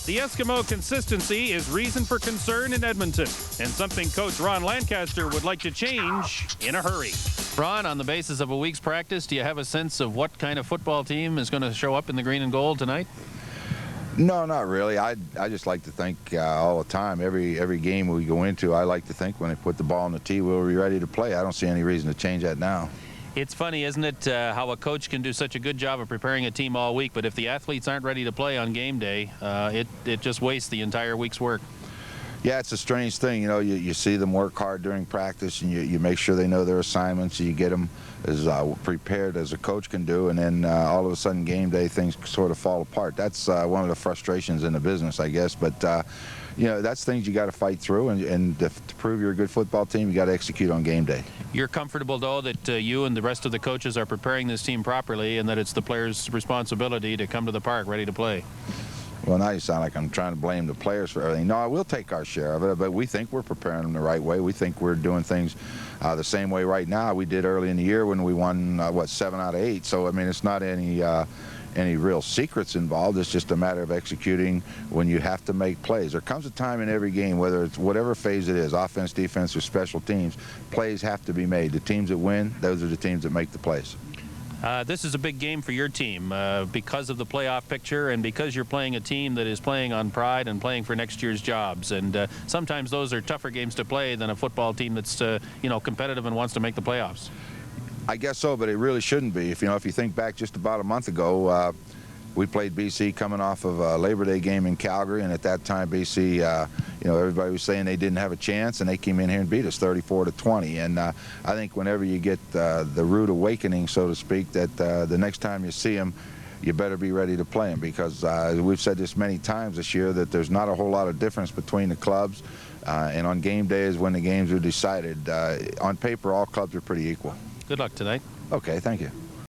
The Eskimo consistency is reason for concern in Edmonton, and something Coach Ron Lancaster would like to change in a hurry. Ron, on the basis of a week's practice, do you have a sense of what kind of football team is going to show up in the green and gold tonight? No, not really. I just like to think all the time, every game we go into, I like to think when they put the ball on the tee, we'll be ready to play. I don't see any reason to change that now. It's funny, isn't it, how a coach can do such a good job of preparing a team all week, but if the athletes aren't ready to play on game day, it just wastes the entire week's work. Yeah, it's a strange thing. You know, you see them work hard during practice, and you make sure they know their assignments, and you get them as prepared as a coach can do, and then all of a sudden game day things sort of fall apart. That's one of the frustrations in the business, I guess, but you know, that's things you got to fight through, and to prove you're a good football team, you got to execute on game day. You're comfortable, though, that you and the rest of the coaches are preparing this team properly, and that it's the players' responsibility to come to the park ready to play? Well, now you sound like I'm trying to blame the players for everything. No, I will take our share of it, but we think we're preparing them the right way. We think we're doing things the same way right now we did early in the year when we won, what, 7 out of 8. So, I mean, it's not any real secrets involved. It's just a matter of executing when you have to make plays. There comes a time in every game, whether it's whatever phase it is, offense, defense, or special teams, plays have to be made. The teams that win, those are the teams that make the plays. This is a big game for your team because of the playoff picture and because you're playing a team that is playing on pride and playing for next year's jobs. And sometimes those are tougher games to play than a football team that's you know, competitive and wants to make the playoffs. I guess so, but it really shouldn't be. If you think back just about a month ago, we played BC coming off of a Labor Day game in Calgary, and at that time BC, you know, everybody was saying they didn't have a chance, and they came in here and beat us 34-20. And I think whenever you get the rude awakening, so to speak, that the next time you see them, you better be ready to play them, because we've said this many times this year that there's not a whole lot of difference between the clubs, and on game days when the games are decided, on paper all clubs are pretty equal. Good luck tonight. Okay, thank you.